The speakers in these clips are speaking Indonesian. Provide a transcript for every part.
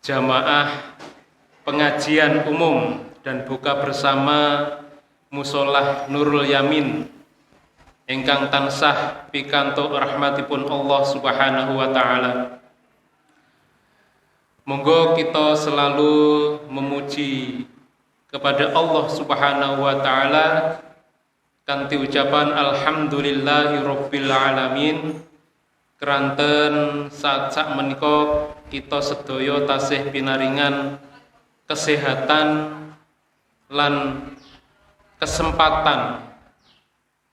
jamaah pengajian umum dan buka bersama Musolah Nurul Yamin ingkang tansah pikantuk rahmatipun Allah Subhanahu wa taala. Monggo kita selalu memuji kepada Allah Subhanahu wa taala kanthi ucapan alhamdulillahirabbil alamin. Keranten saat menika kita sedaya tasih pinaringan kesehatan lan kesempatan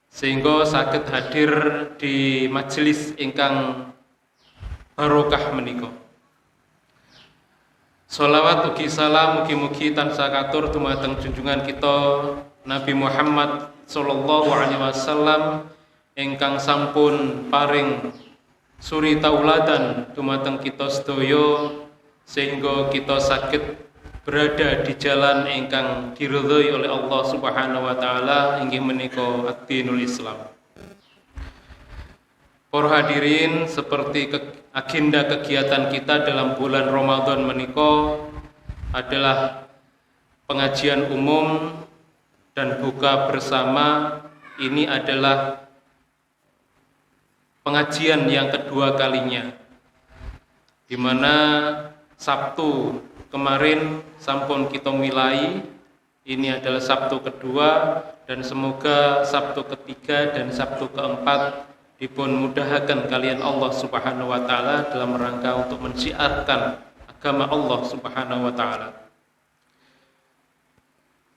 sehingga saged hadir di majelis ingkang barokah menika. Sholawat ugi salam mugi-mugi tansah katur dumateng junjungan kita Nabi Muhammad sallallahu alaihi wasallam ingkang sampun paring suri tauladan dumateng kita sedaya sehingga kita saged berada di jalan ingkang diridhoi oleh Allah Subhanahu wa taala inggih menika ad-dinul Islam. Para hadirin, seperti agenda kegiatan kita dalam bulan Ramadan menika adalah pengajian umum dan buka bersama. Ini adalah pengajian yang kedua kalinya, di mana Sabtu kemarin sampun kita milai, ini adalah Sabtu kedua, dan semoga Sabtu ketiga dan Sabtu keempat dipun mudahaken kalian Allah Subhanahu wa taala dalam rangka untuk mensiarkan agama Allah Subhanahu wa taala.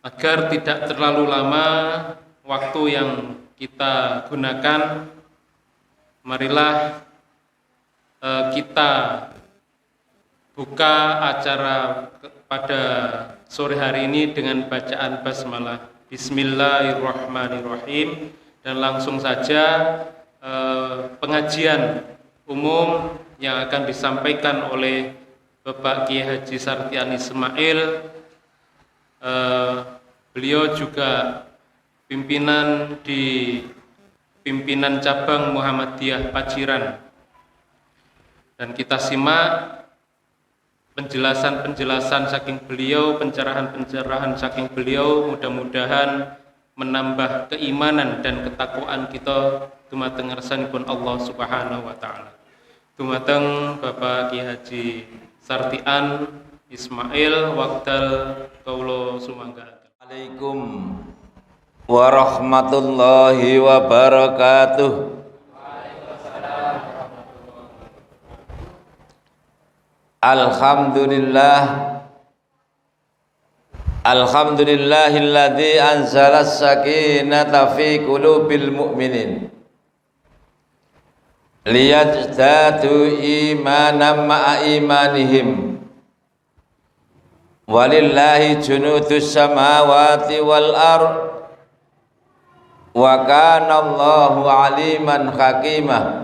Agar tidak terlalu lama waktu yang kita gunakan, marilah kita buka acara pada sore hari ini dengan bacaan basmalah. Bismillahirrahmanirrahim. Dan langsung saja pengajian umum yang akan disampaikan oleh Bapak Kiai Haji Sartian Ismail. Beliau juga pimpinan di pimpinan cabang Muhammadiyah Paciran, dan kita simak penjelasan saking beliau, pencerahan saking beliau, mudah-mudahan menambah keimanan dan ketakwaan kita dumateng ngersanipun Allah Subhanahu wa taala. Dumateng Bapak Kiai Haji Sartian Ismail, waqdal kaula sumangga. Assalamualaikum warahmatullahi wabarakatuh. Alhamdulillahilladzi anzalas sakinata fi qulubil mu'minin liyazdadu imanan ma'a imanihim walillahi junudus samawati wal ard wa kana Allahu aliman hakimah.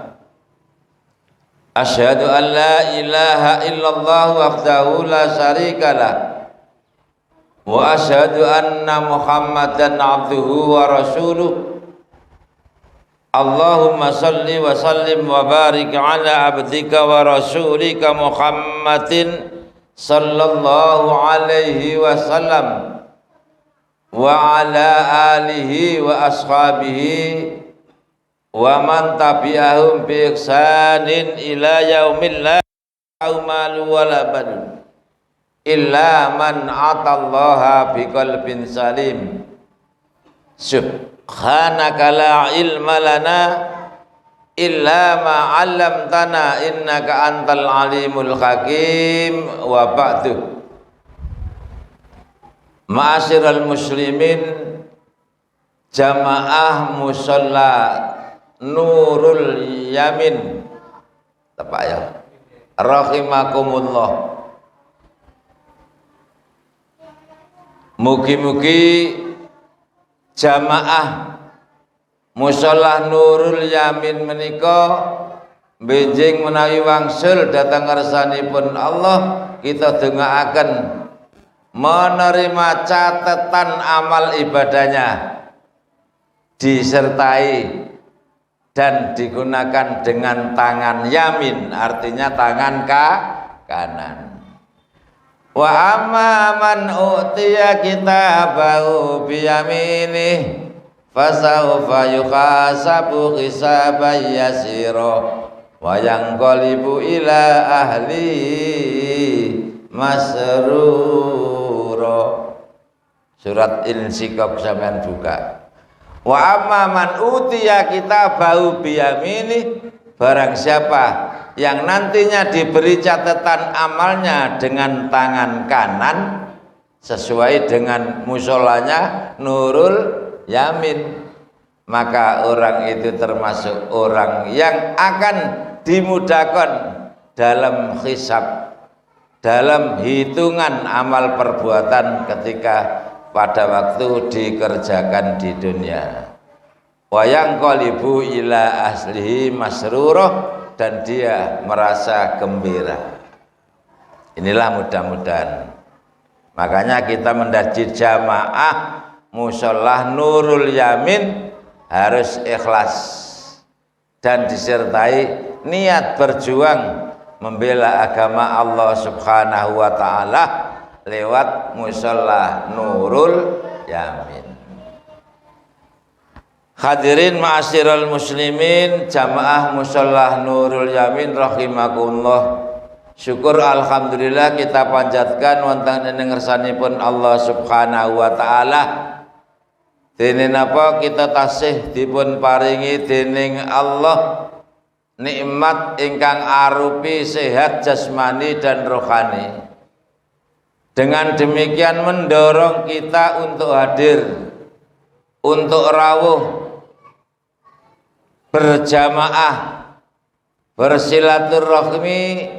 Asyhadu an la ilaha illallah wahdahu la syarikalah wa asyhadu anna Muhammadan abduhu wa rasuluh. Allahumma salli wa sallim wa barik ala abdika wa rasulika Muhammadin sallallahu alaihi wasallam wa ala alihi wa ashabihi wa man tabi'ahum bi ihsanin ila yaumil la malu wala banun illa man atallaha biqalbin salim. Subhanaka la ilma lana illa ma 'allamtana innaka antal alimul hakim. Wa ba'du. Ma'asyiral muslimin, jamaah musalla Nurul Yamin, tepat ya, rahimakumullah. Mugi-mugi jamaah musalla Nurul Yamin menika benjing menawi wangsul datang ngersanipun Allah, kita dongaaken menerima catatan amal ibadahnya, disertai dan digunakan dengan tangan yamin, artinya tangan kanan. Wa amma man utiya kitabahu biyaminih fasawfa yuhasabu hisaban yasira wa yanqalibu ila ahli masrura. Surat Insyikok sampean buka. Wa amma man utiya kitabahu biyaminih, barang siapa yang nantinya diberi catatan amalnya dengan tangan kanan sesuai dengan musolanya Nurul Yamin, maka orang itu termasuk orang yang akan dimudahkan dalam hisab, dalam hitungan amal perbuatan ketika pada waktu dikerjakan di dunia. Wayang qalibu ila aslihi masrurah, dan dia merasa gembira. Inilah mudah-mudahan. Makanya kita mendaji jamaah musholah Nurul Yamin harus ikhlas dan disertai niat berjuang membela agama Allah Subhanahu wa taala lewat musholah Nurul Yamin. Hadirin ma'asyiral muslimin, jamaah musholah Nurul Yamin rahimakumullah. Syukur alhamdulillah kita panjatkan wonten ing ngersanipun Allah Subhanahu wa taala. Dene napa kita tasih dipun paringi dening Allah nikmat ingkang arupi sehat jasmani dan rohani. Dengan demikian mendorong kita untuk hadir, untuk rawuh berjamaah, bersilaturahmi,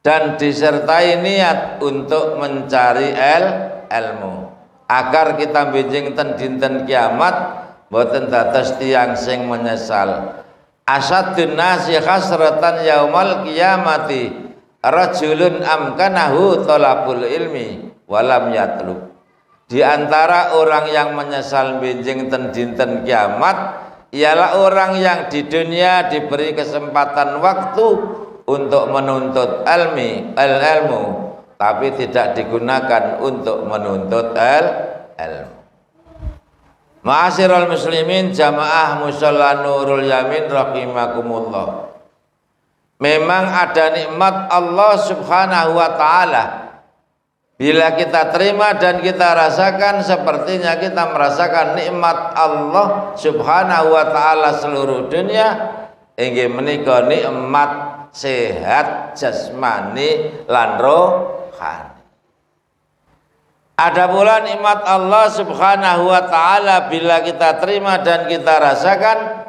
dan disertai niat untuk mencari ilmu agar kita benjing ten dinten kiamat boten dados tiyang sing menyesal. Asadun nasi khasratan yaumal kiamati rajulun amkanahu thalabul ilmi walam yatlub. Di antara orang yang menyesal benjing ten dinten kiamat ialah orang yang di dunia diberi kesempatan waktu untuk menuntut ilmu, tapi tidak digunakan untuk menuntut ilmu. Ma'asyiral muslimin, jamaah musholah Nurul Yamin rahimakumullah. Memang ada nikmat Allah Subhanahu wa taala. Bila kita terima dan kita rasakan, sepertinya kita merasakan nikmat Allah Subhanahu wa taala seluruh dunia, inggih menika nikmat sehat jasmani lan rohani. Ada pula nikmat Allah Subhanahu wa taala bila kita terima dan kita rasakan,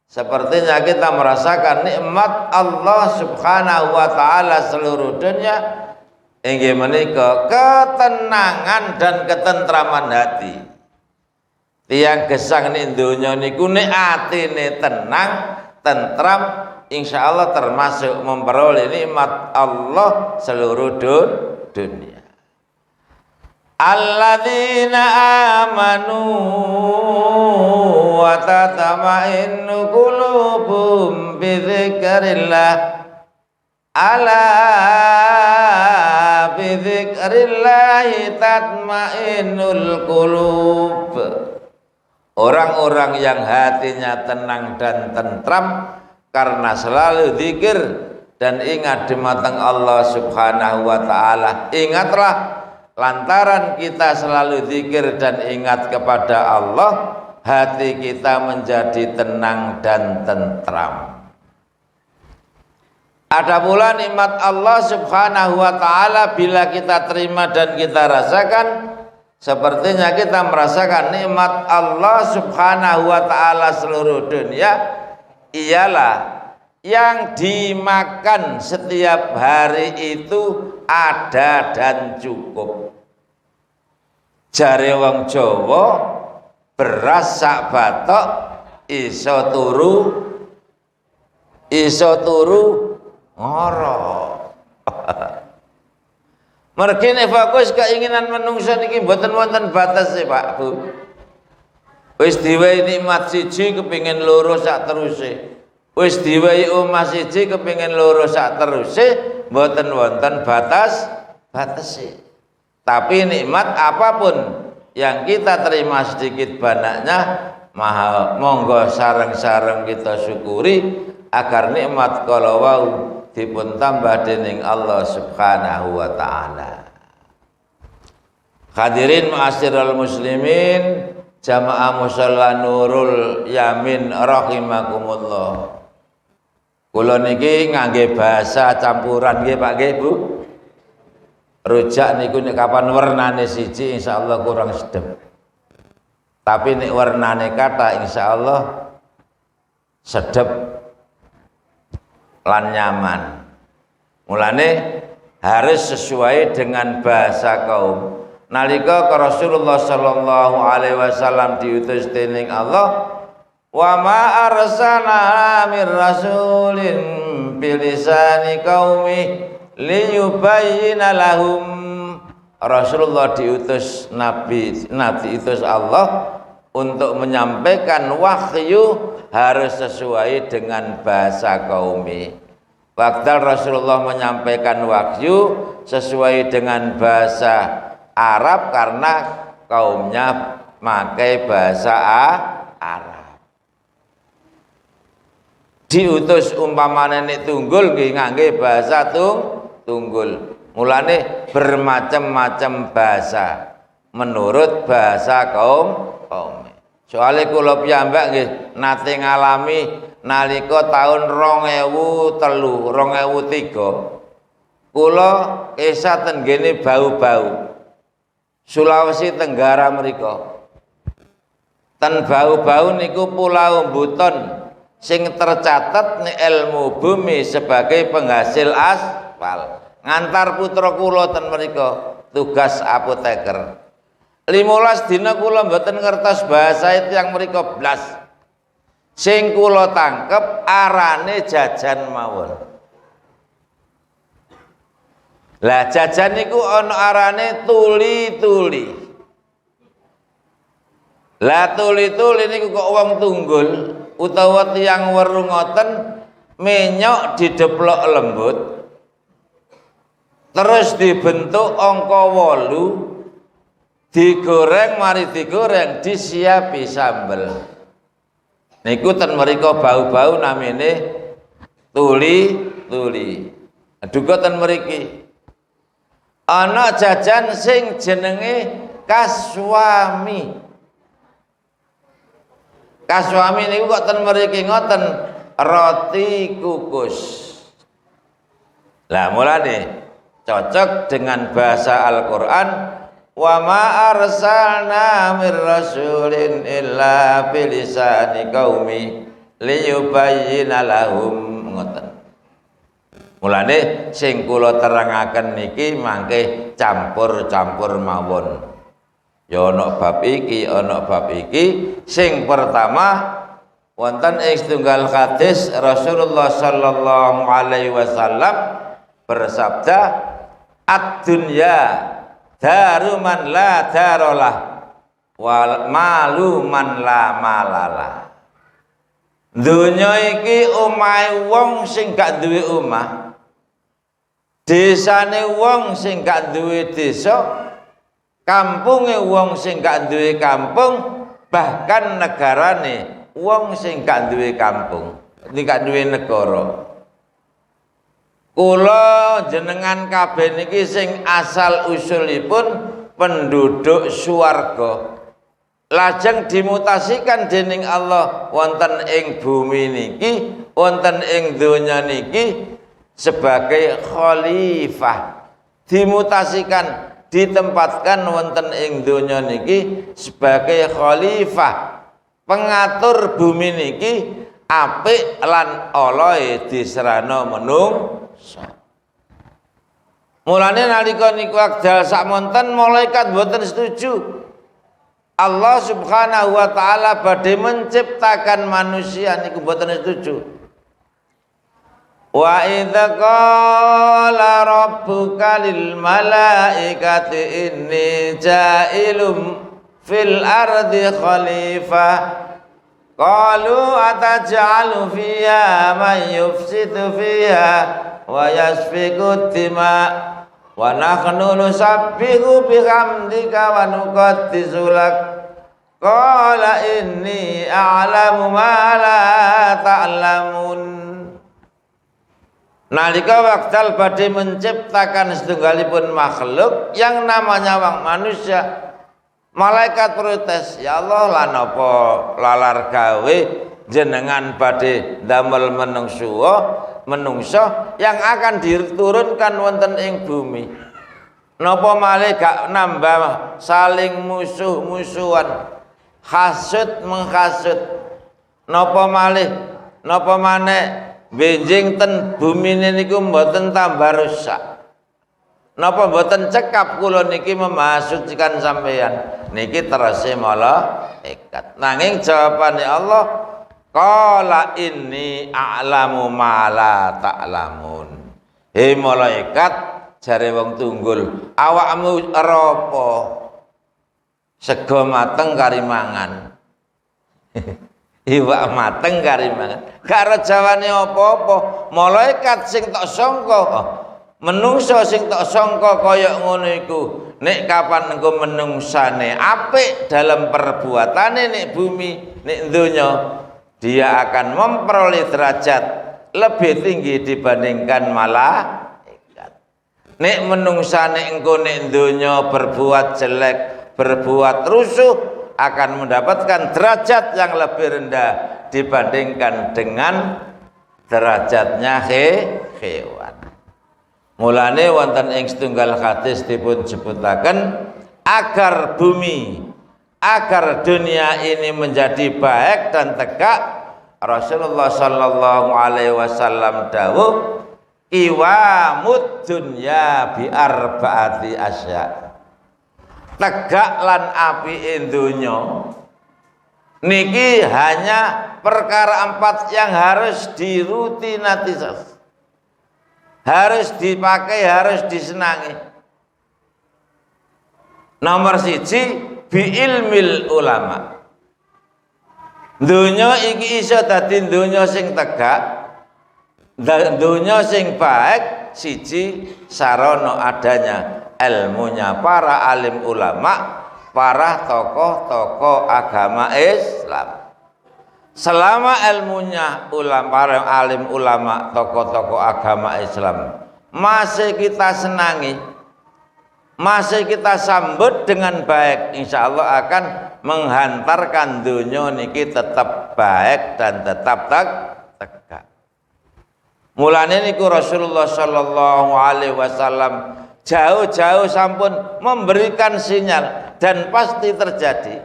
sepertinya kita merasakan nikmat Allah Subhanahu wa taala seluruh dunia, inggih menika ketenangan dan ketentraman hati. Tiyang gesang ning donya niku nek atine tenang, tentram, insyaallah termasuk memperoleh nikmat Allah seluruh dunia. Alladzina amanu wa tatma'innu qulubuhum bi dzikrillah. Ala bi dzikrillahi tatmainnul qulub. Orang-orang yang hatinya tenang dan tentram karena selalu zikir dan ingat dumateng Allah Subhanahu wa taala. Ingatlah, lantaran kita selalu zikir dan ingat kepada Allah, hati kita menjadi tenang dan tentram. Ada pula nikmat Allah Subhanahu wa taala bila kita terima dan kita rasakan, sepertinya kita merasakan nikmat Allah Subhanahu wa taala seluruh dunia ialah yang dimakan setiap hari itu ada dan cukup. Jare wong Jawa, beras sak batok iso turu ngoro. Mergi nek fokus keinginan menungso niki mboten wonten batas e Pak Bu. Wis diwehi nikmat siji kepengin loro sak teruse. Wis diwehi omah siji kepengin loro sak teruse, mboten wonten batas batasi. Tapi nikmat apapun yang kita terima sedikit banyaknya, mahal monggo sareng-sareng kita syukuri agar nikmat kalau wau dipun tambah dening Allah Subhanahu wa taala. Hadirin ma'asyiral muslimin, jamaah musalla Nurul Yamin rahimakumullah. Kula niki ngangge bahasa campuran nggih Pak nggih Bu. Rujak niku nek kapan wernane siji insyaallah kurang sedep. Tapi nek wernane kata insyaallah sedep lan nyaman. Mulane harus sesuai dengan bahasa kaum. Nalika Rasulullah sallallahu alaihi wasallam diutus dening Allah, wa ma arsalna mir rasulin bilisani qaumi liyubayyina lahum. Rasulullah diutus nabi diutus Allah untuk menyampaikan wahyu harus sesuai dengan bahasa kaumi. Waktu Rasulullah menyampaikan wahyu sesuai dengan bahasa Arab karena kaumnya pakai bahasa Arab. Diutus umpamane nek tunggul nggih ngangge bahasa tunggul. Mulane bermacam-macam bahasa menurut bahasa kaum. Soale kula piyambak nggih nate ngalami nalika taun 2003 kula kisah ten gene bau-bau Sulawesi Tenggara mriko. Ten bau-bau niku Pulau Buton sing tercatat ning ilmu bumi sebagai penghasil aspal. Ngantar putra kula ten mriko tugas apoteker. 15 dina kula mboten ngertos bahasa itu yang mriko blas. Sing kula tangkep arane jajan mawon. Lah jajan niku ana arane tuli-tuli. Lah tuli-tuli niku kok wong tunggul utawa tiyang weru ngoten menyok dideplok lembut. Terus dibentuk angka 8, digoreng mari digoreng disiapi sambel. Niku ten mriko bau-bau namine tuli-tuli. Duga ten mriki ana jajan sing jenenge kaswami. Kaswami niku kok ten mriki ngoten, roti kukus. Lah mulane cocok dengan bahasa Al-Qur'an, wa ma arsalna mir rasulin illa bilisani qaumi liyubayyina lahum ngoten. Mulane sing kula terangaken niki mangke campur-campur mawon. Ya ana bab iki, ana bab iki. Sing pertama wonten ing setunggal hadis Rasulullah sallallahu alaihi wasallam bersabda, "Ad-dunya daru man la darolah wal malu man la malalah." Dunya iki omahe wong sing gak duwe omah. Desane wong sing gak duwe desa, kampunge wong sing gak duwe kampung, bahkan negarane wong sing gak duwe kampung, iki gak duwe negara. Kula jenengan kabeh niki sing asal usulipun penduduk swarga. Lajeng dimutasikan dening Allah wonten ing bumi niki, wonten ing donya niki sebagai khalifah. Dimutasikan, ditempatkan wonten ing donya niki sebagai khalifah, pengatur bumi niki apik lan alae diserana menungsa. Mulane nalika niku wekdal sakmonten malaikat mboten setuju. Allah Subhanahu wa taala badhe menciptakan manusia niku mboten setuju. Wa idza qala rabbuka lil malaikati inni ja'ilum fil ardi khalifah qalu ataj'alu fiha man yufsidu fiha wa yasfiku dima wa nahnu nusabbihu bihamdika wa nuqaddisu lak qala inni a'lamu ma la ta'lamun. Nalika wekdal badhe menciptakan setunggalipun makhluk yang namanya wong manusia, malaikat protes, ya Allah lan apa lalar gawe jenengan badhe damel menungso yang akan diturunkan wonten ing bumi. Napa malih gak nambah saling musuh-musuhan, hasud menghasut. Napa maneh benjing ten bumi niku mboten tambah rusak. Napa mboten cekap kula niki memasucikan sampeyan. Niki terase malaikat. Nanging jawabane Allah, qala inni a'lamu ma la ta'lamun. Hei malaikat, jare wong tunggul, awakmu apa? Sego mateng kari mangan. Iwak mateng kari mangan. Karo jawane apa-apa. Malaikat sing tok sangka, menungso sing tok sangka kaya ngono iku, nek kapan engko menungsane apik dalam perbuatane nek bumi, nek donya, dia akan memperoleh derajat lebih tinggi dibandingkan malaikat. Nek menungsane engko nek donya berbuat jelek, berbuat rusuh, akan mendapatkan derajat yang lebih rendah dibandingkan dengan derajatnya hewan. Mulane wonten ing setunggal hadis dipun sebutaken agar bumi, agar dunia ini menjadi baik dan tegak, Rasulullah sallallahu alaihi wasallam dawuh, iwamud dunya bi arbaati asya. Tegak lan api dunya niki hanya perkara 4 yang harus dirutinatisasi, harus dipakai, harus disenangi. Nomor 1, bi ilmil ulama. Dunya iki iso dadi dunya sing tegak, dunya sing baik, siji sarana adanya ilmunya para alim ulama, para tokoh-tokoh agama Islam. Selama ilmunya para alim ulama, tokoh-tokoh agama Islam masih kita senangi, masih kita sambut dengan baik, insya Allah akan menghantarkan dunia niki tetap baik dan tetap tegak. Mulane niku Rasulullah sallallahu alaihi wasallam jauh-jauh sampun memberikan sinyal dan pasti terjadi.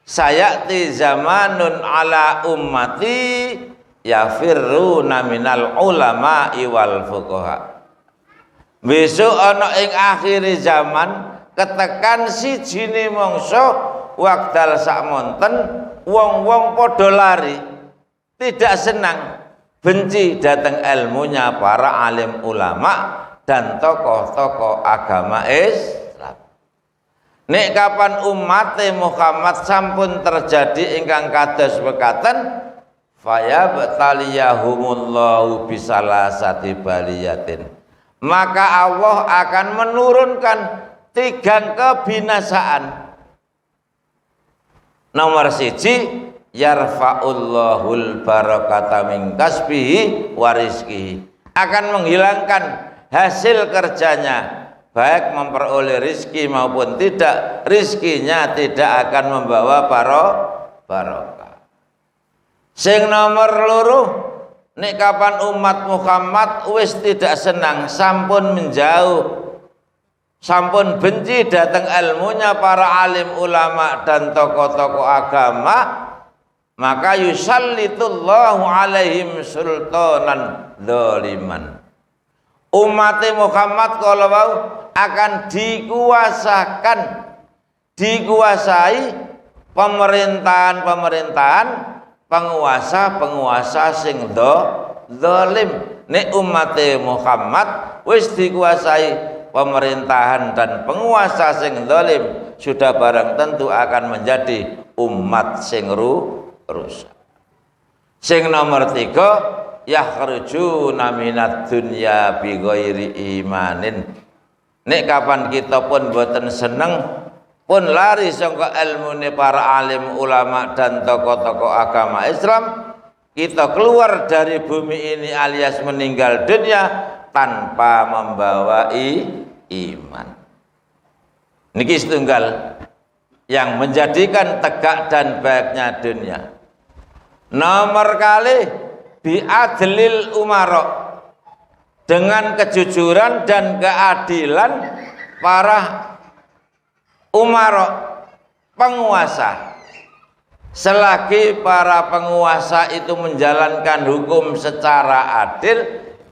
Sayati zamanun ala ummati yafirruna minal ulama'i wal fuqaha. Besok ana ing akhir zaman ketekan sijine mangsa wekdal sakmonten wong-wong padha lari, tidak senang, benci datang ilmunya para alim ulama dan tokoh-tokoh agama Islam. Nek kapan umat Muhammad sampun terjadi ingkang kados mekaten, fayabtaliyahumullahu bisalasati baliyatin, maka Allah akan menurunkan 3 kebinasaan. Nomor 1, yarfa'ullahul barakata min kasbihi wa rizqihi, akan menghilangkan hasil kerjanya, baik memperoleh rizki maupun tidak, rizkinya tidak akan membawa barokah. Sing nomor 2, nek kapan umat Muhammad wis tidak senang, sampun menjauh, sampun benci datang ilmunya para alim ulama dan tokoh-tokoh agama, maka yusallitullahu alaihim sultanan dzaliman. Umat Muhammad kalau mau akan dikuasai pemerintahan, penguasa sing zalim. Nek umat Muhammad wis dikuasai pemerintahan dan penguasa sing zalim, sudah barang tentu akan menjadi umat sing rusak. Sing nomor 3, yakhrujuna minad dunya bi ghairi imanin, Nek kapan kita pun boten seneng pun lari sangka ilmune para alim ulama dan tokoh-tokoh agama Islam, kita keluar dari bumi ini alias meninggal dunia tanpa membawa iman. Niki setunggal yang menjadikan tegak dan baiknya dunia. Nomor kali biadlil umara, dengan kejujuran dan keadilan para umara, penguasa. Selagi para penguasa itu menjalankan hukum secara adil,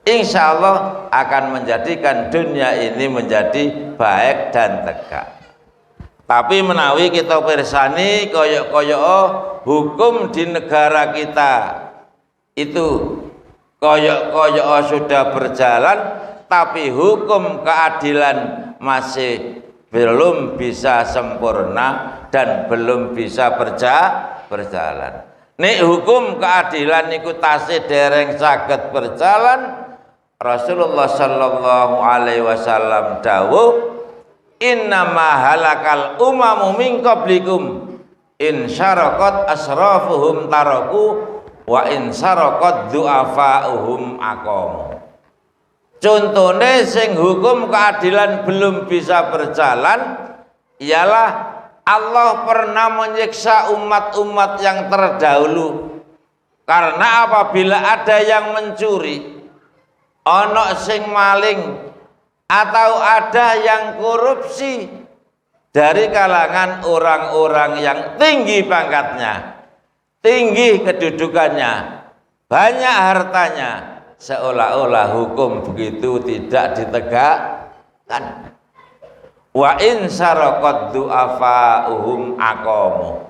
insya Allah akan menjadikan dunia ini menjadi baik dan tegak. Tapi menawi kita pirsani koyok-koyok hukum di negara kita itu koyok-koyok sudah berjalan, tapi hukum keadilan masih belum bisa sempurna dan belum bisa berjalan. Nih hukum keadilan niku tasih dereng saged berjalan. Rasulullah sallallahu alaihi wasallam dawuh, innama halakal umamu min qablikum in syaraqat asrafuhum taraku wa in syaraqat du'afa'uhum aqamu. Contohnya sing hukum keadilan belum bisa berjalan ialah Allah pernah menyiksa umat-umat yang terdahulu, karena apabila ada yang mencuri, ono sing maling, atau ada yang korupsi dari kalangan orang-orang yang tinggi pangkatnya, tinggi kedudukannya, banyak hartanya, seolah-olah hukum begitu tidak ditegakkan. Wa in saraqad du'afa'uhum aqamu.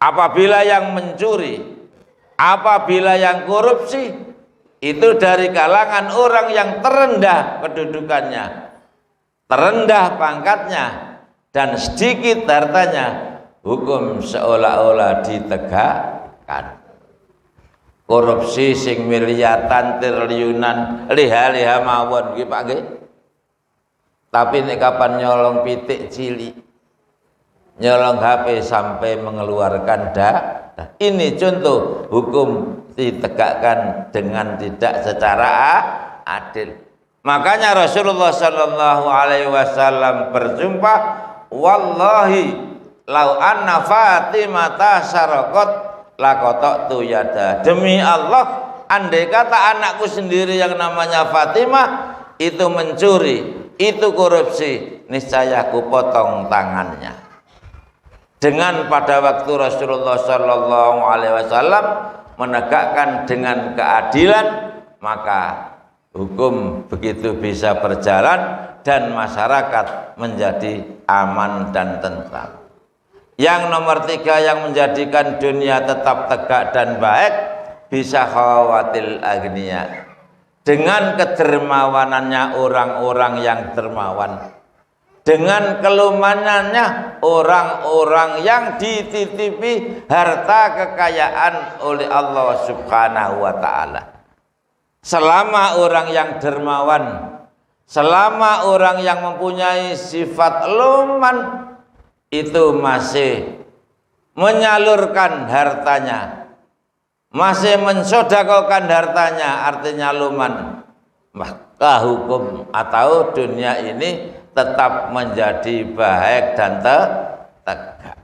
Apabila yang mencuri, apabila yang korupsi, itu dari kalangan orang yang terendah kedudukannya, terendah pangkatnya, dan sedikit hartanya, hukum seolah-olah ditegakkan. Korupsi sing miliatan triliunan liha-liha mawon nggih Pak nggih. Tapi nek kapan nyolong pitik cilik, nyolong HP sampai mengeluarkan ini contoh hukum ditegakkan dengan tidak secara adil. Makanya Rasulullah sallallahu alaihi wasallam bersumpah, wallahi lau anna Fatimata saraqat laqata'tu yada. Demi Allah, andai kata anakku sendiri yang namanya Fatimah itu mencuri, itu korupsi, niscaya aku potong tangannya. Dengan pada waktu Rasulullah sallallahu alaihi wasallam menegakkan dengan keadilan, maka hukum begitu bisa berjalan dan masyarakat menjadi aman dan tentram. Yang nomor 3 yang menjadikan dunia tetap tegak dan baik, bisa khawatil agniya, dengan kedermawanannya orang-orang yang dermawan, dengan kelumanannya orang-orang yang dititipi harta kekayaan oleh Allah subhanahu wa ta'ala. Selama orang yang dermawan, selama orang yang mempunyai sifat luman itu masih menyalurkan hartanya, masih mensodakokan hartanya, artinya luman, maka hukum atau dunia ini tetap menjadi baik dan tegak.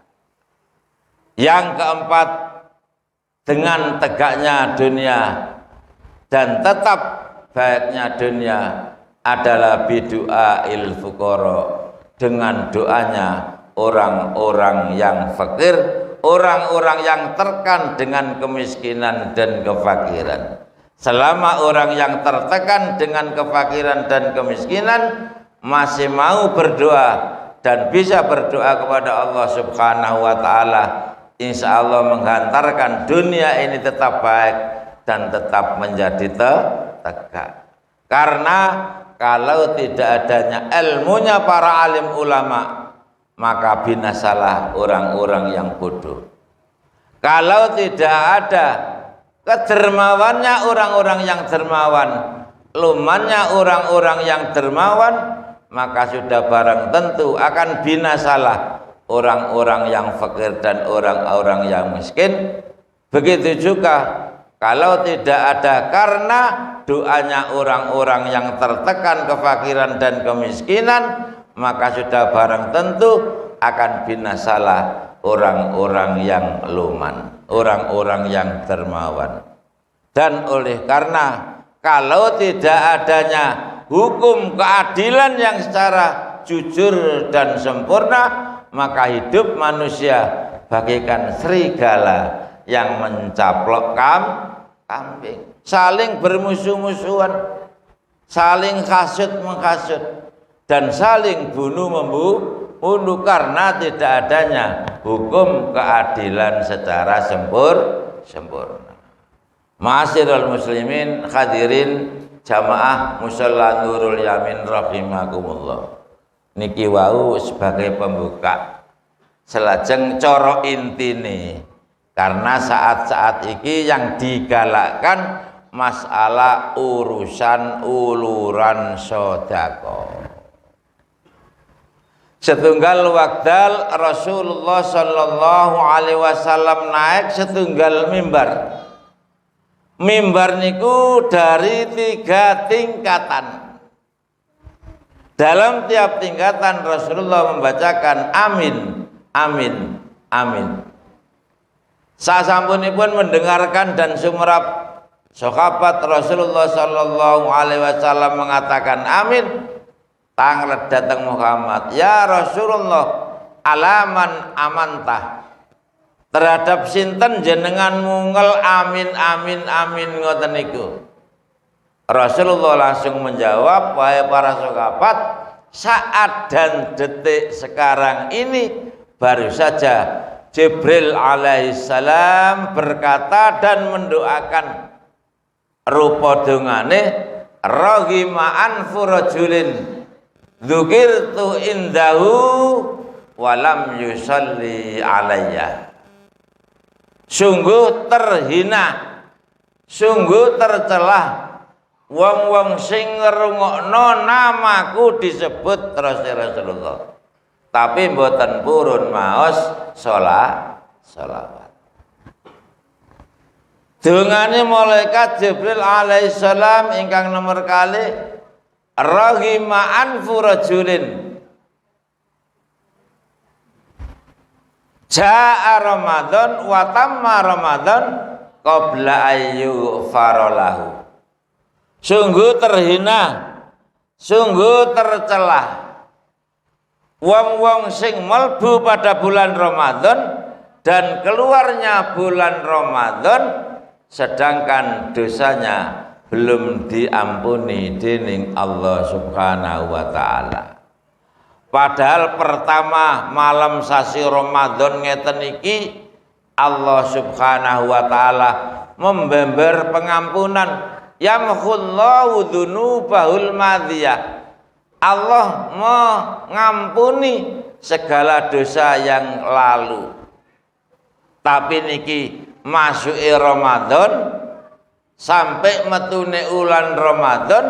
Yang keempat, dengan tegaknya dunia dan tetap baiknya dunia adalah bidu'ail fuqara, dengan doanya orang-orang yang fakir, orang-orang yang tertekan dengan kemiskinan dan kefakiran. Selama orang yang tertekan dengan kefakiran dan kemiskinan masih mau berdoa dan bisa berdoa kepada Allah subhanahu wa ta'ala, insya Allah menghantarkan dunia ini tetap baik dan tetap menjadi tegak. Karena kalau tidak adanya ilmunya para alim ulama, maka binasalah orang-orang yang bodoh. Kalau tidak ada kedermawannya orang-orang yang dermawan, lumannya orang-orang yang dermawan, maka sudah barang tentu akan binasalah orang-orang yang fakir dan orang-orang yang miskin. Begitu juga kalau tidak ada karena doanya orang-orang yang tertekan kefakiran dan kemiskinan, maka sudah barang tentu akan binasalah orang-orang yang luman, orang-orang yang dermawan. Dan oleh karena kalau tidak adanya hukum keadilan yang secara jujur dan sempurna, maka hidup manusia bagaikan serigala yang mencaplok kambing, saling bermusuh-musuhan, saling hasut menghasut, dan saling bunuh membunuh karena tidak adanya hukum keadilan secara sempurna. Ma'asyiral muslimin, hadirin jamaah musalla Nurul Yamin rahimakumullah. Niki wau sebagai pembuka selajeng coro intine, karena saat-saat iki yang digalakkan masalah urusan uluran sedekah. Setunggal wakdal Rasulullah sallallahu alaihi wasallam naik setunggal mimbar. Mimbar niku dari 3 tingkatan. Dalam tiap tingkatan Rasulullah membacakan amin, amin, amin. Sasampunipun mendengarkan dan sumerap sahabat Rasulullah sallallahu alaihi wasallam mengatakan amin, tanglet datang Muhammad, ya Rasulullah, alaman amantah, terhadap sinten jenengan mungel amin amin amin ngoten niku. Rasulullah langsung menjawab, wahai para sahabat, saat dan detik sekarang ini baru saja Jibril alaihissalam berkata dan mendoakan rupa dongane raghima anfu rajulin dzukirtu indahu walam yusalli alayya. Sungguh terhina, sungguh tercelah wong-wong sing ngrungokno namaku disebut Rasulullah, tapi mboten purun maos sholawat. Dungane malaikat Jibril alaihissalam ingkang nomor kali raghima anfu rajulin Ja'a Ramadan wa tamma Ramadan qabla ayyu farolahu. Sungguh terhina, sungguh tercelah wong-wong sing melbu pada bulan Ramadan dan keluarnya bulan Ramadan sedangkan dosanya belum diampuni dening Allah Subhanahu wa taala. Padahal pertama malam sasi Ramadan ngeten iki Allah Subhanahu wa taala membember pengampunan, yamhullahu dzunubahul madhiyah. Allah mengampuni segala dosa yang lalu. Tapi niki masuki Ramadan sampai metune ulan Ramadan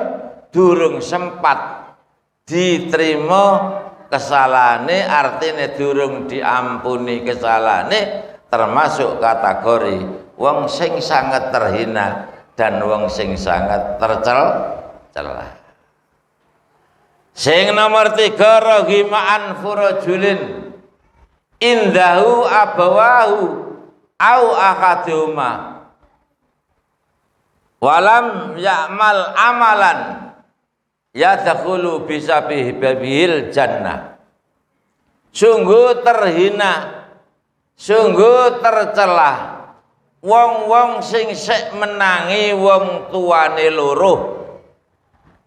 durung sempat diterima kesalahane, artinya durung diampuni kesalahane, termasuk kategori wong sing sangat terhina dan wong sing sangat tercela. Sing nomor 3 raghima anfu rajulin indahu abawahu au akaduma walam ya'mal amalan yadkhulu bisabihil jannah. Sungguh terhina, sungguh tercelah wong-wong sing sek menangi wong tuane loro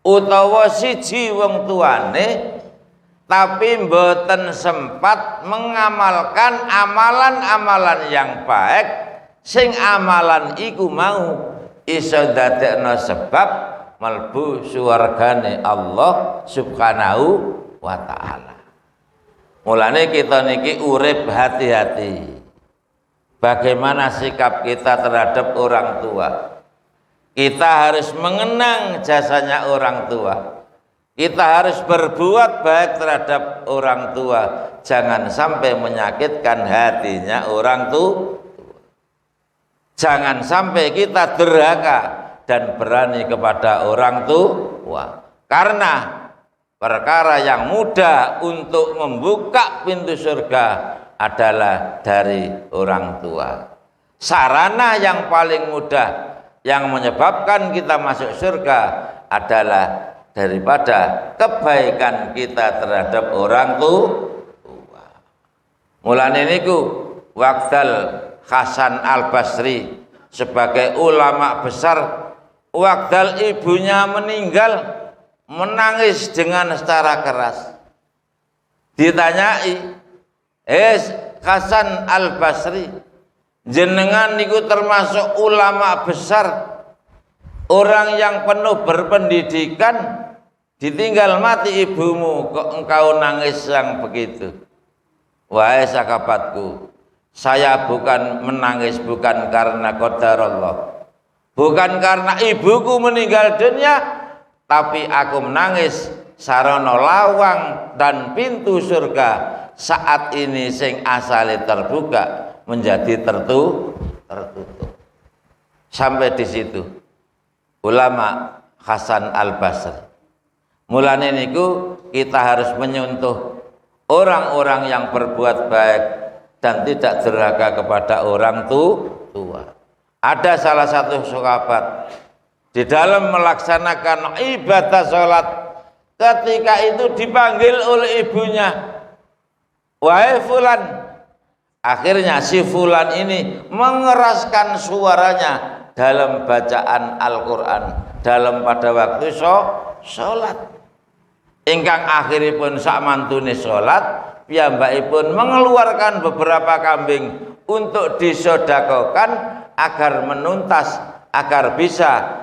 utawa siji wong tuane tapi mboten sempat mengamalkan amalan-amalan yang baik sing amalan iku mau iso dadekno sebab malbu suwargane Allah Subhanahu wa ta'ala. Mulane kita niki urip hati-hati. Bagaimana sikap kita terhadap orang tua? Kita harus mengenang jasanya orang tua. Kita harus berbuat baik terhadap orang tua. Jangan sampai menyakitkan hatinya orang tua. Jangan sampai kita durhaka dan berani kepada orang tua. Karena perkara yang mudah untuk membuka pintu surga adalah dari orang tua. Sarana yang paling mudah yang menyebabkan kita masuk surga adalah daripada kebaikan kita terhadap orang tua. Mulane niku waqtal Hasan Al-Basri sebagai ulama besar, waqtal ibunya meninggal, menangis dengan secara keras. Ditanyai, Hasan Al-Basri, jenengan niku termasuk ulama besar, orang yang penuh berpendidikan, ditinggal mati ibumu, kok engkau nangis yang begitu? Wahai sahabatku, saya bukan menangis bukan karena qadar Allah, bukan karena ibuku meninggal dunia, tapi aku menangis sarana lawang dan pintu surga saat ini sing asale terbuka menjadi tertutup. Sampai di situ ulama Hasan Al-Basri. Mulane niku kita harus menyentuh orang-orang yang berbuat baik dan tidak durhaka kepada orang tua. Ada salah satu sahabat di dalam melaksanakan ibadah sholat, ketika itu dipanggil oleh ibunya, wahai fulan. Akhirnya si fulan ini mengeraskan suaranya dalam bacaan Al-Quran dalam pada waktu sholat. Ingkang akhiripun sak mantune sholat, piyambakipun mengeluarkan beberapa kambing untuk disodakokan agar menuntas, agar bisa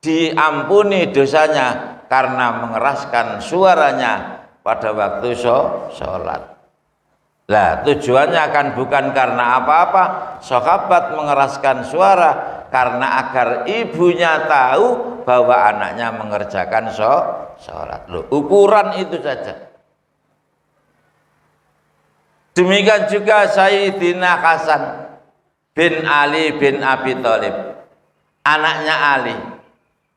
diampuni dosanya karena mengeraskan suaranya pada waktu sholat. Lah tujuannya kan bukan karena apa-apa, sahabat mengeraskan suara karena agar ibunya tahu bahwa anaknya mengerjakan sholat. Loh, ukuran itu saja. Demikian juga Sayyidina Hasan bin Ali bin Abi Thalib, anaknya Ali,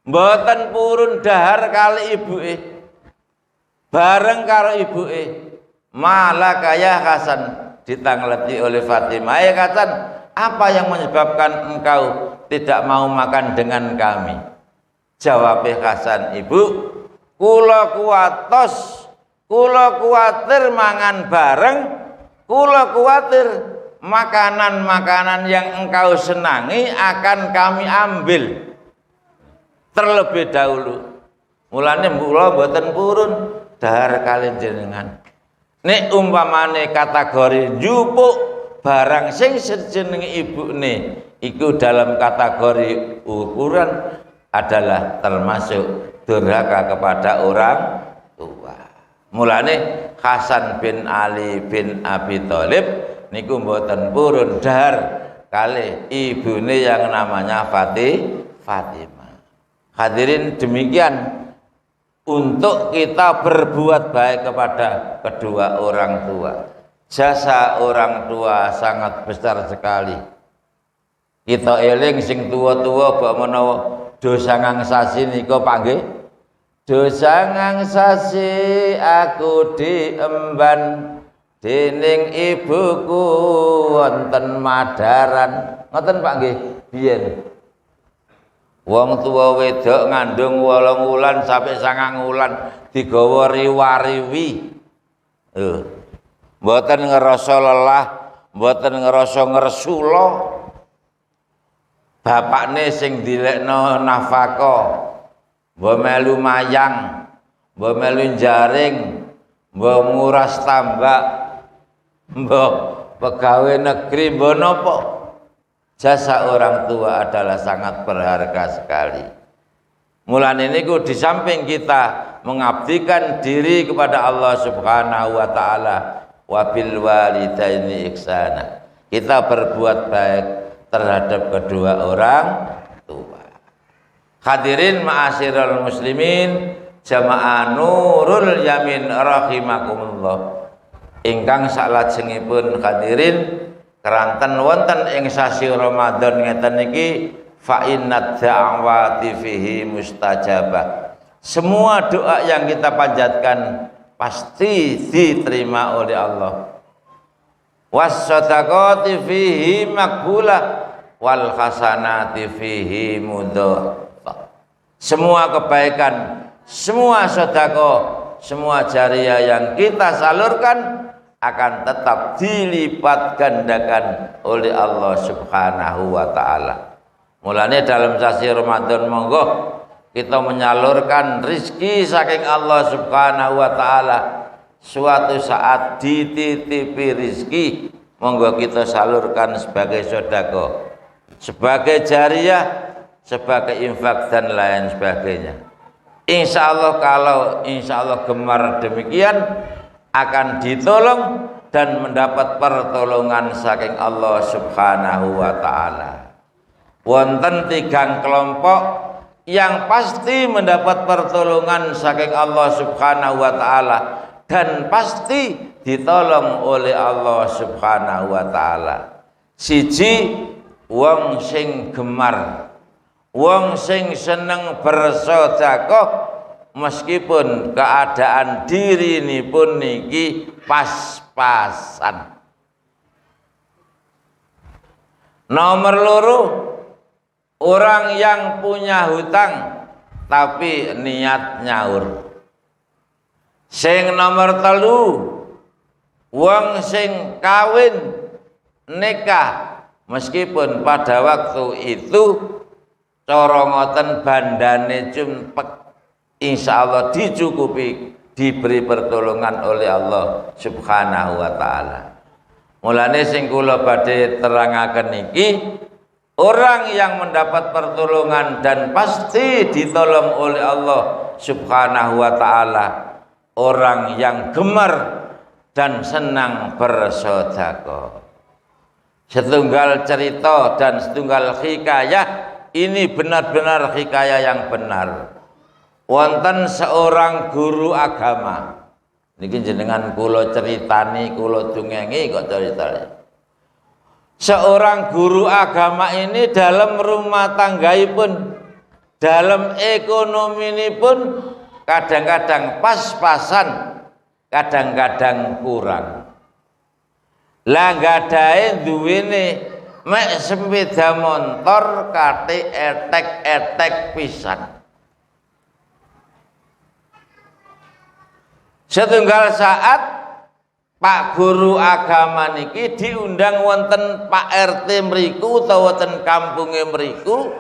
mboten purun dahar kali ibuke, bareng karo ibuke, malah kaya Hasan ditangleti oleh Fatimah. Hasan, apa yang menyebabkan engkau tidak mau makan dengan kami? Jawab Hasan, ibu, kula kuatos, kula kuatir mangan bareng, kula kuatir makanan-makanan yang engkau senangi akan kami ambil terlebih dahulu. Mulane kula mboten purun dahar kalian jenengan. Nek umpamane kategori njupuk barang sing sejenenge ibune iku dalam kategori ukuran adalah termasuk durhaka kepada orang tua. Mulane Hasan bin Ali bin Abi Thalib niku mboten purun dahar kali ibune yang namanya Fatimah. Hadirin, demikian untuk kita berbuat baik kepada kedua orang tua. Jasa orang tua sangat besar sekali. Kita eling sing tua-tua mbok menawa dosa ngangsasi nika panggih. Dosa ngangsasi aku diemban dening ibuku wonten Madaran. Ngoten Pak nggih, biyen. Wong tua wedok ngandung 8 wulan sampai 9 wulan digawa riwariwi. Mboten ngerasa lelah, mboten ngerasa ngresula. Bapakne sing dilekno nafkah, mbok melu mayang, mbok melu jaring, mbok nguras tambak, mbok pegawai negeri, mbok napa. Jasa orang tua adalah sangat berharga sekali. Mulane niku di samping kita mengabdikan diri kepada Allah Subhanahu wa taala, wabil walidaini ihsana. Kita berbuat baik terhadap kedua orang tua. Hadirin ma'asyiral muslimin, jamaah Nurul Yamin rahimakumullah. Ingkang salajengipun hadirin keranten wonten ing sasi Ramadan ngeten niki fa innad da'wati fihi mustajabah. Semua doa yang kita panjatkan pasti diterima oleh Allah. Was-shadaqati fihi maqbulah wal hasanati fihi mudhafah. Semua kebaikan, semua sedekah, semua jariah yang kita salurkan akan tetap dilipat gandakan oleh Allah Subhanahu wa taala. Mulanya dalam sasi Ramadan monggo kita menyalurkan rizki saking Allah Subhanahu wa taala. Suatu saat dititipi rizki, monggo kita salurkan sebagai sedekah, sebagai jariah, sebagai infak dan lain sebagainya. Insya Allah kalau insya Allah gemar demikian akan ditolong dan mendapat pertolongan saking Allah Subhanahu wa taala. Wonten 3 kelompok yang pasti mendapat pertolongan saking Allah Subhanahu wa taala dan pasti ditolong oleh Allah Subhanahu wa taala. Siji, wong sing gemar, wong sing seneng bersedekah meskipun keadaan diri ini pun niki pas-pasan. Nomor loro, orang yang punya hutang tapi niat nyaur. Sing nomor 3, wong sing kawin nikah meskipun pada waktu itu cara ngoten bandane cumpek, insyaallah dicukupi, diberi pertolongan oleh Allah Subhanahu wa taala. Mulane sing kula badhe terangaken niki, orang yang mendapat pertolongan dan pasti ditolong oleh Allah Subhanahu wa taala, orang yang gemar dan senang bersedekah. Setunggal cerita dan setunggal hikayah, ini benar-benar hikayah yang benar. Wonten seorang guru agama, niki jenengan kula ceritani, kula dungengi kok ceritane. Seorang guru agama ini dalam rumah tanggaipun, dalam ekonomi ini pun kadang-kadang pas-pasan, kadang-kadang kurang. Lah gadahe duwene mek sepeda motor kate etek-etek pisan. Setunggal saat Pak guru agama niki diundang wonten Pak RT mriku utawa wonten kampunge mriku,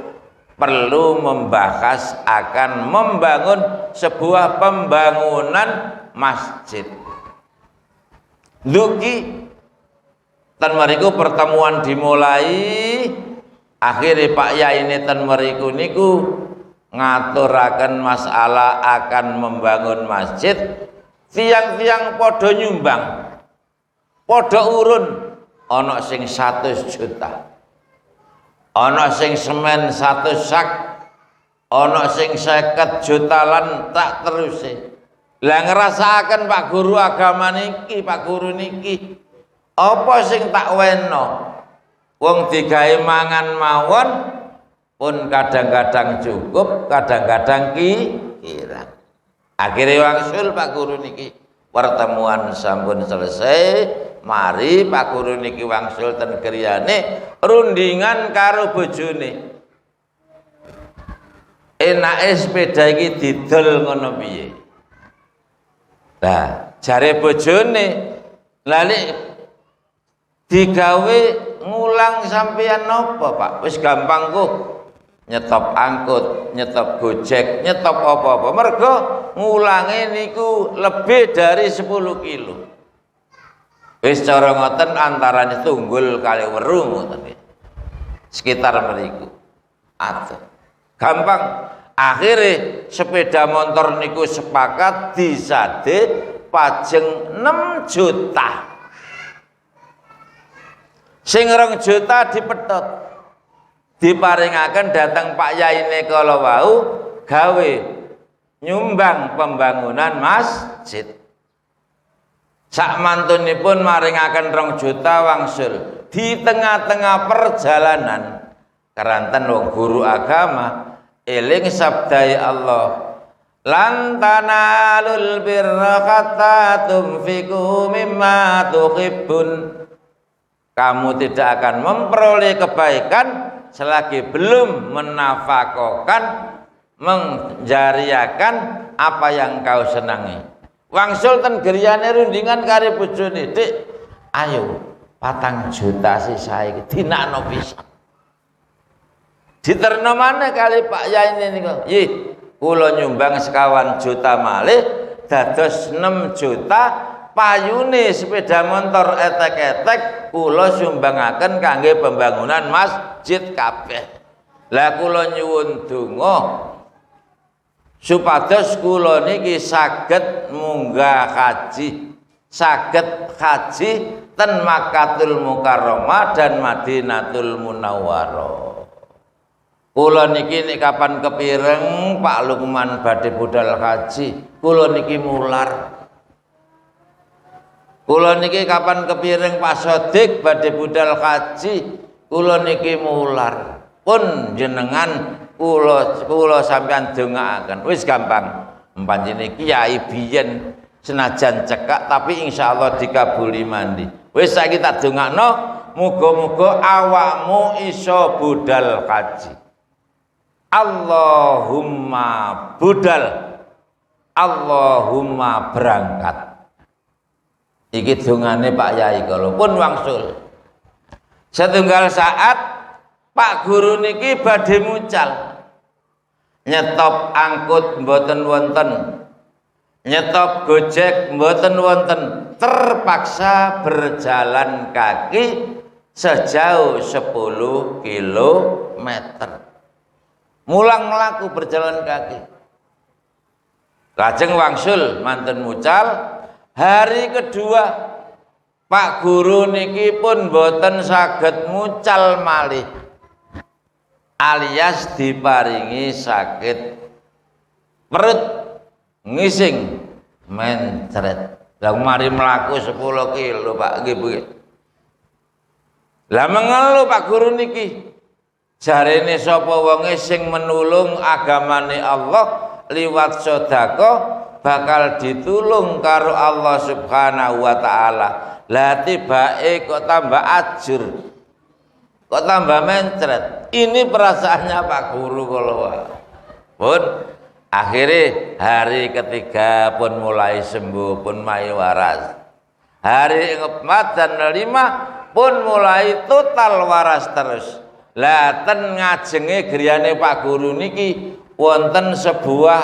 perlu membahas akan membangun sebuah pembangunan masjid. Duki ten mriku pertemuan dimulai, akhirnya Pak Yai ini ten mriku niku ngaturaken masalah akan membangun masjid. Tiang-tiang podo nyumbang, podo urun, ana sing 100 juta, ana sing semen 1 sak, ana sing 50 juta lan tak teruse. Lah ngrasakaken Pak guru agama niki, Pak guru niki, apa sing tak weno? Wong digawe mangan mawon pun kadang-kadang cukup, kadang-kadang kirang. Akhirnya wangsul Pak guru niki, pertemuan sampun selesai, mari Pak guru niki wangsul ten griyane rundingan karo bojone. Enake sepeda iki didol ngono piye? Lah jare bojone, lali digawe ngulang sampeyan napa Pak? Wis gampang kok. Nyetop angkut, nyetop gojek, nyetop apa-apa. Mergo ngulange niku lebih dari 10 kilo. Wis cara ngoten antarane Tunggul kali Weru ngoten. Sekitar mriku. Aduh. Gampang. Akhirnya sepeda motor niku sepakat disade pajeng 6 juta. Sing 2 juta dipethot. Diparingaken datang Pak Yai kala wau gawe nyumbang pembangunan masjid. Sak mantunipun maringaken 2 juta wangsul. Di tengah-tengah perjalanan keranten wong guru agama eling sabdai Allah, lan tanalul birra hatta tunfiqu mimma tuhibbun. Kamu tidak akan memperoleh kebaikan selagi belum menafkahkan, menjariakan apa yang kau senangi. Wangsul ten griyane rundingan karo bojone, "Dik, ayo 4 juta sisa iki dinakno pisan." Diterno maneh kali Pak Yai niku. "Nggih, kula nyumbang 1 juta malih dados 6 juta payune sepeda motor etek-etek kula sumbangaken kangge pembangunan masjid kabeh. Lah kula nyuwun donga supados kula niki saged munggah haji, saged haji ten Makkatul Mukarramah dan Madinatul Munawwarah. Kula niki nek kapan kepireng Pak Lukman badhe budal haji, kula niki mular. Kula niki kapan kepireng Pak Sodik badhe budal haji, kula niki mular. Pun jenengan kula sampean dongaaken. Wis gampang. Pancene kiai biyen senajan cekak tapi insyaallah dikabuli mandi. Wis saiki tak dongakno, muga-muga awakmu iso budal haji. Allahumma budal, Allahumma berangkat. Iki dongane Pak Yai kala pun wangsul. Setunggal saat Pak guru niki badhe mucal. Nyetop angkut mboten wonten. Nyetop Gojek mboten wonten. Terpaksa berjalan kaki sejauh 10 kilometer. Mulang melaku berjalan kaki. Lajeng wangsul manten mucal. Hari kedua Pak guru niki pun boten saged mucal malih, alias diparingi sakit perut ngising mencret. Lah mari mlaku 10 kilo Pak nggih Bu. Lah mengelu Pak guru niki. Jarene sapa wonge sing menulung agamane Allah liwat sedekah bakal ditulung karo Allah Subhanahu wa taala. Lah tibake kok tambah ajur. Kok tambah mencret. Ini perasaannya Pak guru kala wae. Pun akhirnya hari ketiga pun mulai sembuh, pun mai waras. Hari keempat dan 5 pun mulai total waras terus. Lah ten ngajenge griyane Pak guru niki wonten sebuah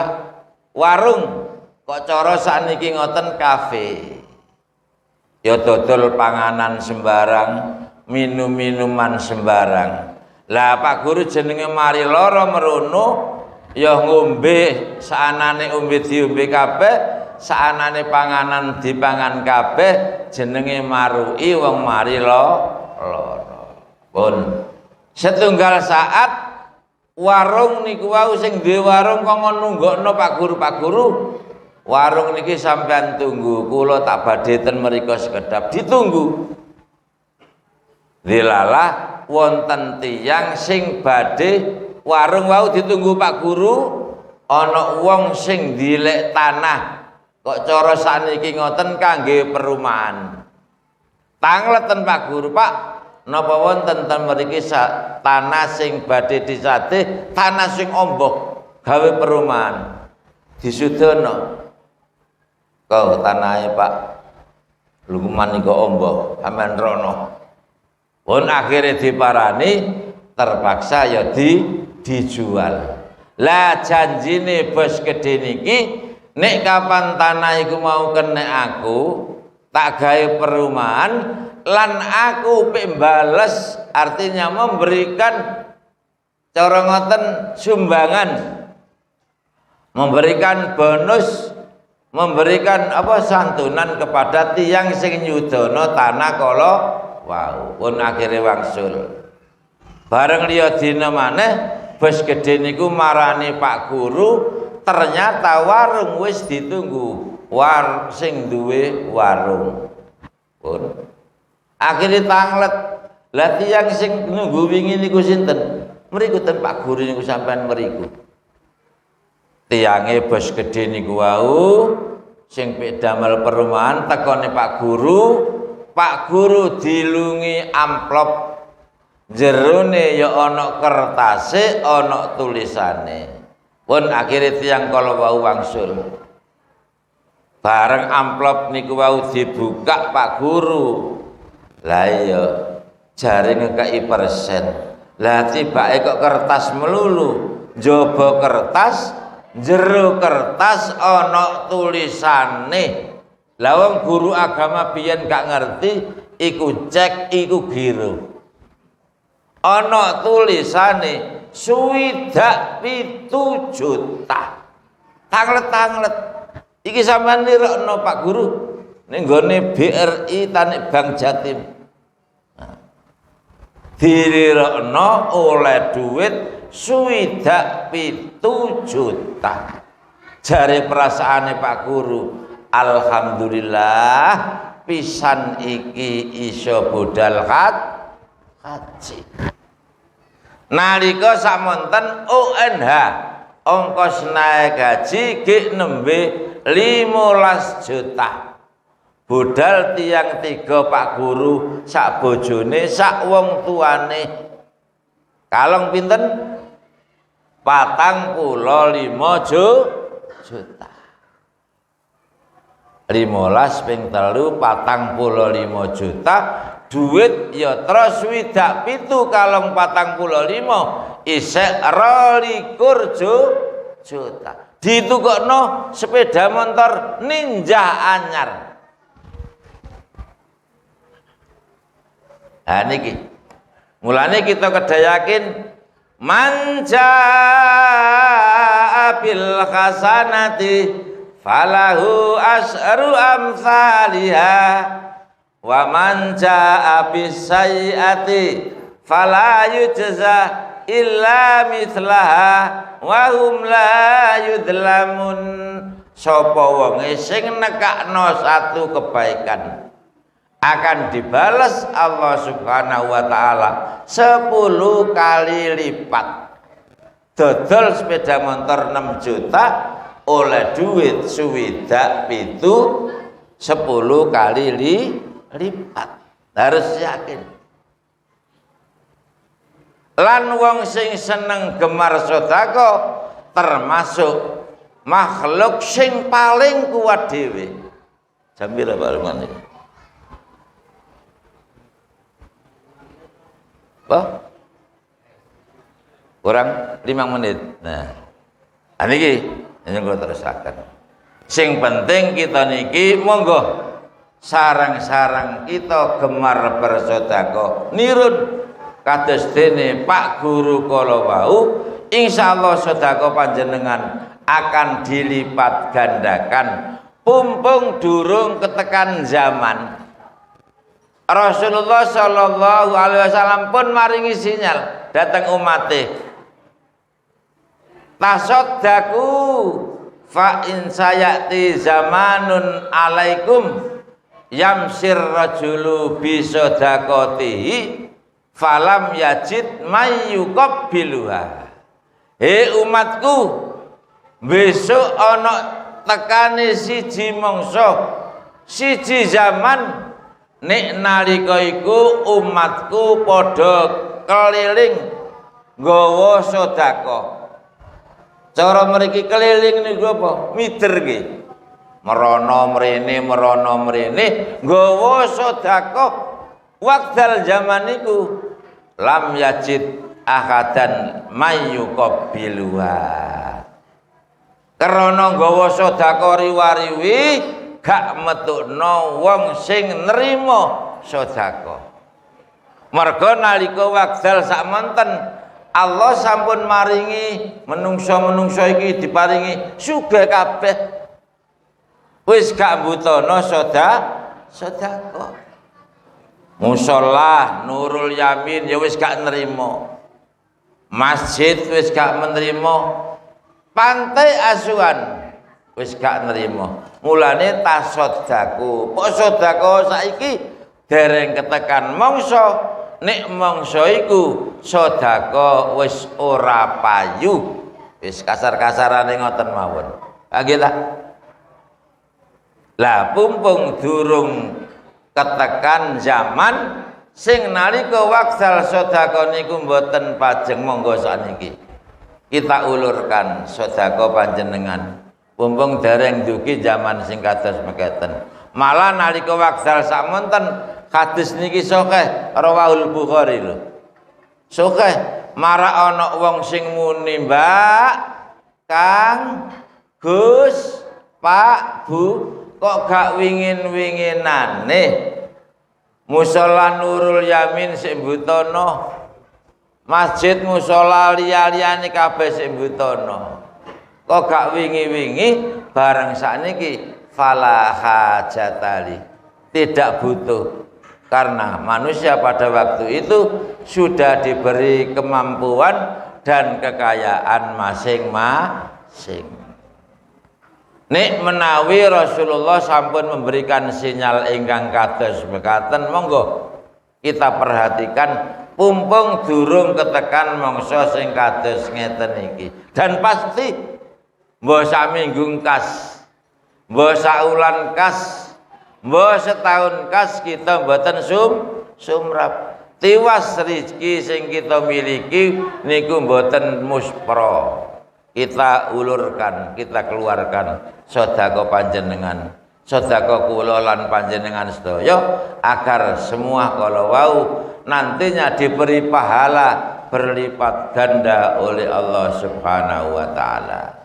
warung, kok cara sakniki ngoten kafe. Ya dodol panganan sembarang, minum-minuman sembarang. Lah Pak guru jenenge mari lara merono ya ngombe saanane ombe diombe kabeh, saanane panganan dipangan kabeh, jenenge marui wong mari lara. Pun setunggal saat warung niku wau sing duwe warung kok nunggokno Pak guru warung niki sampean tunggu, kula tak badhe ten mriko sekedap ditunggu. Dilalah wonten tiyang sing badhe warung wau ditunggu Pak guru, ana wong sing dilek tanah kok cara sakniki ngoten kangge perumahan. Tangleten Pak guru, "Pak, napa wonten ten mriki tanah sing badhe disatih, tanah sing omboh gawe perumahan?" Disudono. "Kau tanahe Pak Lukman niku omboh, sampean rono." Pun akhirnya diparani, terpaksa ya dijual. Lah janjine bos gede niki, nek kapan tanah iku mau kenek aku, tak gawe perumahan lan aku pek bales, artinya memberikan cara ngoten sumbangan, memberikan bonus, memberikan apa santunan kepada tiang sing nyudono tanah kala wau. Pun akhire wangsul. Bareng liya dina maneh bos gedhe niku marani Pak guru ternyata warung wis ditunggu sing duwe warung pun akhirnya tanglet. Lah tiyang sing nunggu wingi niku sinten? Mriku ten Pak Guru niku sampean mriku. Tiyange bos gedhe niku wau sing pek damel perumahan tekone Pak Guru. Pak Guru dilungi amplop. Jerone ya ana kertase, ana tulisane. Pun akhire tiyang kala wau wangsul. Bareng amplop niku wau dibuka Pak Guru. Lah iya jare ngekei persen. Lah tibake kok kertas melulu. Njaba kertas, jero kertas ana tulisane. Lah wong guru agama biyen gak ngerti, iku cek iku giro. Ana tulisane 27 juta. Tanglet-tanglet. Iki sampean nirokno Pak Guru ning gone BRI Tanik Bank Jatim. Dirokno oleh duit 27 juta. Jare perasaane Pak Guru, alhamdulillah pisan iki iso budal haji. Nalika samonten UNH ongkos naik gaji ge nembe 15 juta. Budal tiang 3 Pak Guru sak bojone sak wong tuane kalong pinten 45 juta 15 ping 3 45 juta duit ya terus swidak 7 kalong 45 isek 22 juta ditukokno sepeda motor Ninja anyar. Nah niki mulane kita kedayakin manja bil hasanati falahu asru amsalha wa manja bis sayyiati fala yujza illa mithlaha wa hum la yudlamun. Sapa wonge sing nekakno satu kebaikan akan dibalas Allah Subhanahu wa taala 10 kali lipat. Dodol sepeda motor 6 juta oleh duit swidak pitu 10 kali lipat. Harus yakin. Lan wong sing seneng gemar sedekah termasuk makhluk sing paling kuat dhewe. Jambira barengan iki. Kurang 5 menit. Nah, niki yang kula terusaken. Sing penting kita niki monggo sarang-sarang kita gemar bersedekah nirun kados dene Pak Guru kala wau. Insyaallah sedekah panjenengan akan dilipat gandakan. Pumpung durung ketekan zaman. Rasulullah Shallallahu Alaihi Wasallam pun maringi sinyal datang umatnya. Tasaddaku fa in sayati zamanun alaikum yamsir rajulu bi sadaqatihi falam yajid mayyuqabbiluha. He umatku, besok ana tekane siji mangsa, siji zaman. Nek nalika iku umatku padha keliling nggawa sedekah. Cara mriki keliling niku apa? Mider nggih. Merana mrene nggawa sedekah. Wekdal zaman niku lam yajid ahadan mayyuqabbiluha. Karena nggawa sedekah riwariwi gak metukno wong sing nerima sedekah. Merga nalika wekdal sakmonten Allah sampun maringi menungso-menungso iki diparingi sugih kabeh. Wis gak butono sedekah. Mushola Nurul Yamin ya wis gak nerima. Masjid wis gak menerima. pantai asuhan wis gak nerima. Mulane tasodaku. Kok sedekah saiki dereng ketekan mangsa, nek mangsa iku sedekah wis ora payu. Wis kasar-kasarane ngoten mawon. Nggih ta? Lah pumpung durung ketekan zaman sing nalika waksal sedekah niku mboten pajeng, monggo sakniki kita ulurkan sedekah panjenengan. Pumpung dereng dugi zaman sing kados mekaten. Malah nalika waksal samonten hadis niki sahih rawahul Bukhari lho. Sahih marak ana wong sing muni, "Mbak, Kang, Gus, Pak, Bu, kok gak wingin-winginane musala Nurul Yamin sik mbutono, masjid musala liya-liyane kabeh sik mbutono. Kok gak wingi-wingi bareng sakniki fala hajatali." Tidak butuh, karena manusia pada waktu itu sudah diberi kemampuan dan kekayaan masing-masing. Nek menawi Rasulullah sampun memberikan sinyal ingkang kados mekaten, monggo kita perhatikan pumpung durung ketekan mangsa sing kados ngeten iki. Dan pasti mbok sak minggu kas, mbok sak ulan kas, mbok setahun kas kita mboten sumrap. Tiwas rezeki sing kita miliki niku mboten muspro. Kita ulurkan, kita keluarkan sedekah panjenengan, sedekah kula lan panjenengan sedaya, agar semua kalau wau nantinya diberi pahala berlipat ganda oleh Allah Subhanahu wa taala.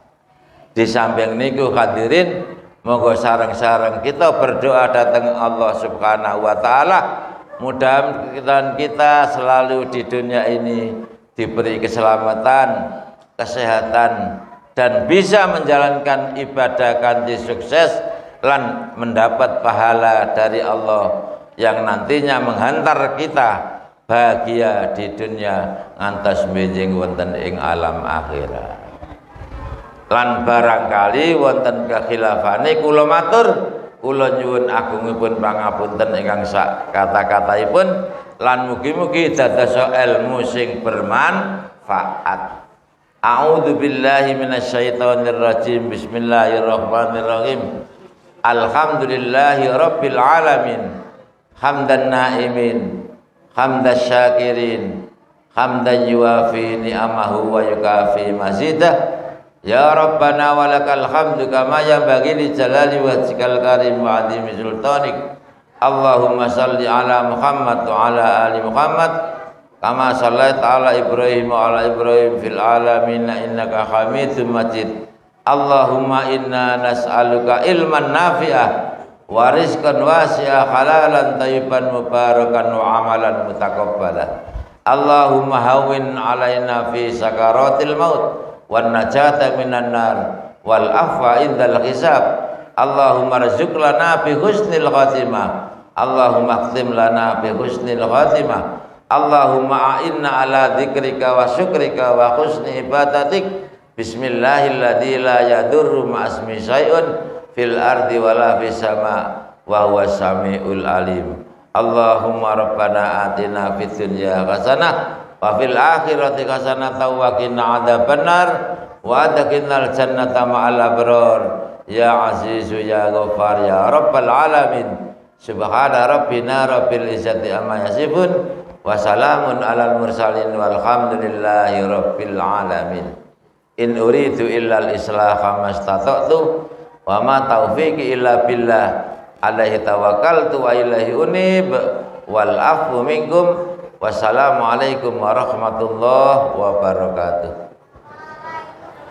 Di samping niku hadirin, monggo sareng-sareng kita berdoa datang Allah Subhanahu wa taala, mudah-mudahan kita selalu di dunia ini diberi keselamatan, kesehatan, dan bisa menjalankan ibadah kanthi sukses lan mendapat pahala dari Allah yang nantinya menghantar kita bahagia di dunia ngantos benjing wonten ing alam akhirat. Lan barangkali wonten kekhilafane kula matur, kula nyuwun agungipun pangapunten ingkang sak kata-kataipun, lan mugi-mugi dados ilmu sing bermanfaat. A'udzu billahi minasyaitonir rajim. Bismillahirrahmanirrahim. Alhamdulillahi rabbil alamin. Hamdan naimin, hamdas syakirin, hamdan yuafi ni'amahu wa yukafi mazidah. Ya Rabbana walakal hamdu kama yanbaghi li jalali wajhikal karim wa 'azimi sultanik. Allahumma shalli ala Muhammad wa ala ali Muhammad kama shallaita ala Ibrahim wa ala Ibrahim fil alamin innaka Hamidum Majid. Allahumma inna nas'aluka ilman nafi'ah wa rizqan wasi'ah halalan thayyiban mubarakan wa amalan mutaqabbalah. Allahumma hawwin alaina fi sakaratil maut wan najata minan nar wal afwa indal hisab. Allahumma rzuq lana bi husnil khatimah. Allahumma khtim lana bi husnil khatimah. Allahumma a'inna ala dzikrika wa syukrika wa husni ibadatik. Bismillahilladzi la yadurru ma'asmi syai'un fil ardi wala fis sama wa huwas samiul alim. Allahumma rabbana atina fid dunya hasanah wa fil akhirati hasanah wa qina adzabannar wa adkhilnal jannata ma'al abrar. Ya azizu ya ghaffar ya rabbal alamin. Subhana rabbina rabbil izzati amma yasifun. Wassalamun alal mursalin walhamdulillahi rabbil alamin. In uridu illal islaha mastata'tu wa ma taufiqi illa billah alaihi tawakkaltu wa ilaihi unib wal afu minkum. Wassalamu alaikum warahmatullahi wabarakatuh.